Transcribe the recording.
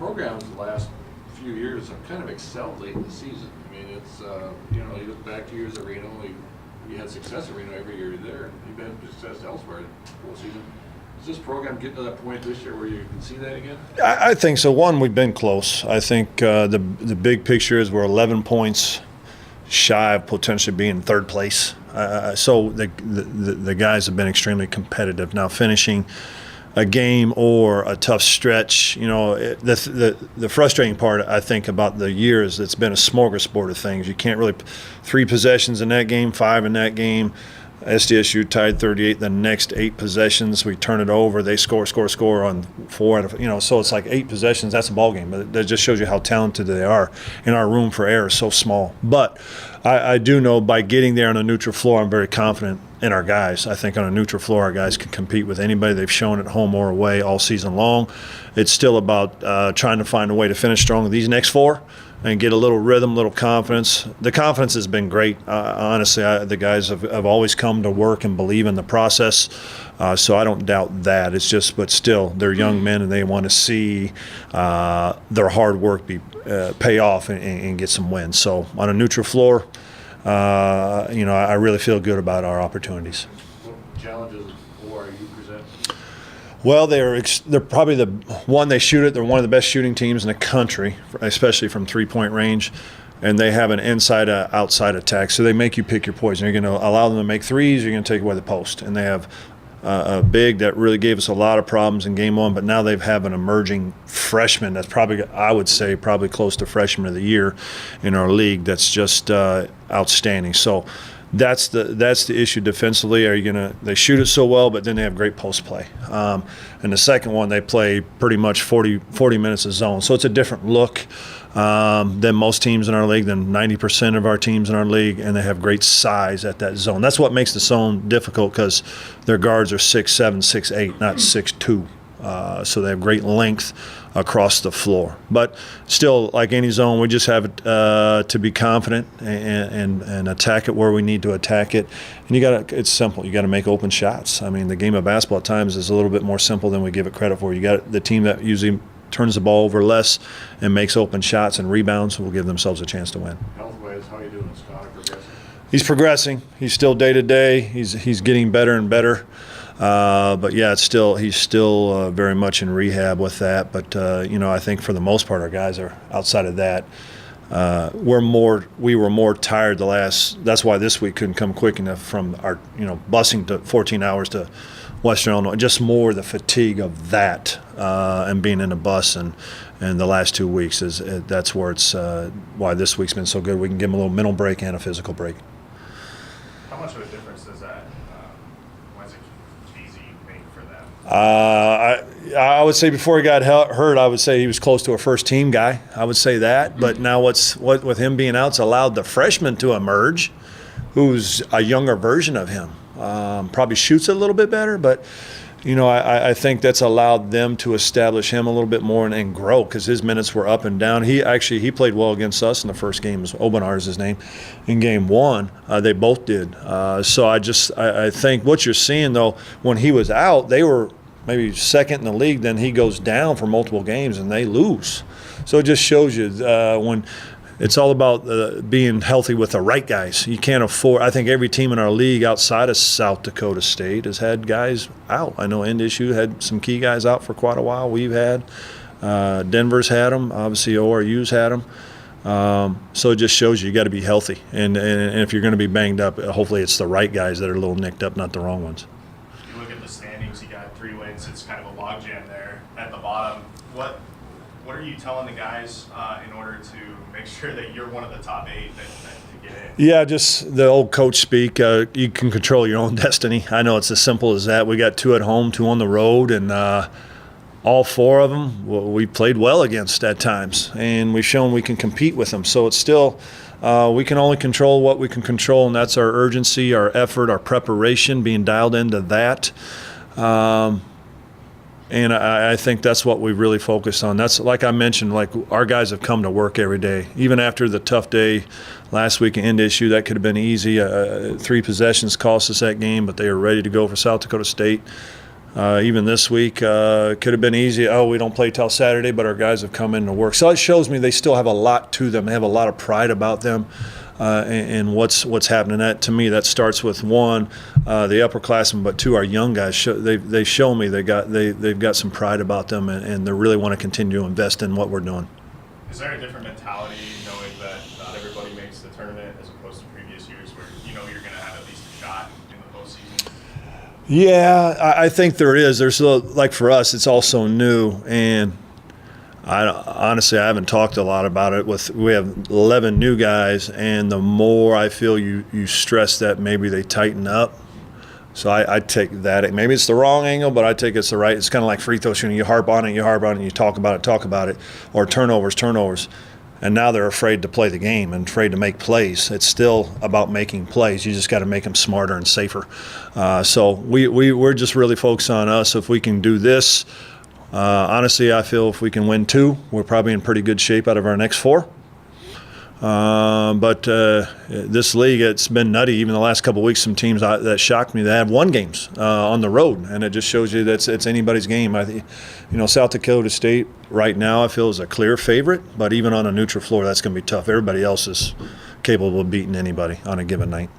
programs the last few years have kind of excelled late in the season. I mean, it's, you know, you look back 2 years at Reno, you had success at Reno every year you're there, and you've had success elsewhere the whole season. Is this program getting to that point this year where you can see that again? I think so. One, we've been close. I think the big picture is we're 11 points shy of potentially being third place. So the guys have been extremely competitive. Now finishing a game or a tough stretch, you know, the frustrating part I think about the year is it's been a smorgasbord of things. You can't really 3 possessions in that game, 5 in that game. SDSU tied 38. The next 8 possessions, we turn it over. They score on 4 out of, you know. So it's like 8 possessions. That's a ball game. But that just shows you how talented they are. And our room for error is so small. But I do know by getting there on a neutral floor, I'm very confident in our guys. I think on a neutral floor, our guys can compete with anybody. They've shown at home or away all season long. It's still about trying to find a way to finish strong with these next 4. And get a little rhythm, little confidence. The confidence has been great. Honestly, the guys have always come to work and believe in the process, so I don't doubt that. It's just, but still, they're young men and they want to see their hard work pay off and get some wins. So on a neutral floor, you know, I really feel good about our opportunities. What challenges are you present? Well, they're probably the one they shoot it. They're one of the best shooting teams in the country, especially from three-point range, and they have an inside-outside attack. So they make you pick your poison. You're going to allow them to make threes. You're going to take away the post, and they have a big that really gave us a lot of problems in game 1. But now they have an emerging freshman that's probably, I would say, probably close to freshman of the year in our league. That's just outstanding. So. That's the issue defensively. They shoot it so well, but then they have great post play. And the second one, they play pretty much 40 minutes of zone. So it's a different look than most teams in our league, than 90% of our teams in our league, and they have great size at that zone. That's what makes the zone difficult because their guards are 6'7", 6'8", not 6'2". So they have great length across the floor. But still, like any zone, we just have to be confident and attack it where we need to attack it. And it's simple. You got to make open shots. I mean, the game of basketball at times is a little bit more simple than we give it credit for. You got the team that usually turns the ball over less and makes open shots and rebounds will give themselves a chance to win. Health-wise, how are you doing? Is Connor progressing? He's progressing. He's still day to day. He's getting better and better. But yeah, he's still very much in rehab with that. But you know, I think for the most part, our guys are outside of that. We were more tired the last. That's why this week couldn't come quick enough from our, you know, busing to 14 hours to Western Illinois. Just more the fatigue of that and being in a bus and the last 2 weeks that's where it's why this week's been so good. We can give them a little mental break and a physical break. How much of a difference does that? Why is it easy make for them? I would say before he got hurt, I would say he was close to a first-team guy. I would say that. But now what with him being out, it's allowed the freshman to emerge, who's a younger version of him. Probably shoots it a little bit better, but you know, I think that's allowed them to establish him a little bit more and grow because his minutes were up and down. He played well against us in the first game. Obenar is his name. In game 1, they both did. So I think what you're seeing, though, when he was out, they were maybe second in the league. Then he goes down for multiple games and they lose. So it just shows you when it's all about being healthy with the right guys. You can't afford – I think every team in our league outside of South Dakota State has had guys out. I know NDSU had some key guys out for quite a while. We've had Denver's had them. Obviously, ORU's had them. So it just shows you got to be healthy. And if you're going to be banged up, hopefully it's the right guys that are a little nicked up, not the wrong ones. You look at the standings, you got 3 wins. It's kind of a logjam there at the bottom. What are you telling the guys in order to make sure that you're one of the top 8 to get in? Yeah, just the old coach speak. You can control your own destiny. I know it's as simple as that. We got 2 at home, 2 on the road, and all 4 of them we played well against at times, and we've shown we can compete with them. So it's still we can only control what we can control, and that's our urgency, our effort, our preparation, being dialed into that. And I think that's what we really focus on. That's like I mentioned, like our guys have come to work every day. Even after the tough day last week in NDSU, that could have been easy. 3 possessions cost us that game, but they were ready to go for South Dakota State. Even this week, could have been easy. Oh, we don't play till Saturday, but our guys have come in to work. So it shows me they still have a lot to them. They have a lot of pride about them, and what's happening. That to me, that starts with one, the upperclassmen, but two, our young guys. They show me they've got some pride about them, and they really want to continue to invest in what we're doing. Is there a different mentality knowing that not everybody makes the tournament as opposed to previous years where you know you're going to have at least a shot in the postseason? Yeah, I think there is. There's like for us, it's also new, and honestly, I haven't talked a lot about it. We have 11 new guys, and the more I feel you stress that, maybe they tighten up. So I take that. Maybe it's the wrong angle, but I take it's the right. It's kind of like free throw shooting. You harp on it, and you talk about it, or turnovers. And now they're afraid to play the game and afraid to make plays. It's still about making plays. You just got to make them smarter and safer. So we're just really focused on us. If we can do this, honestly, I feel if we can win 2, we're probably in pretty good shape out of our next 4. But this league, it's been nutty. Even the last couple of weeks, some teams that shocked me, they have won games on the road, and it just shows you that it's anybody's game. South Dakota State right now I feel is a clear favorite, but even on a neutral floor, that's going to be tough. Everybody else is capable of beating anybody on a given night.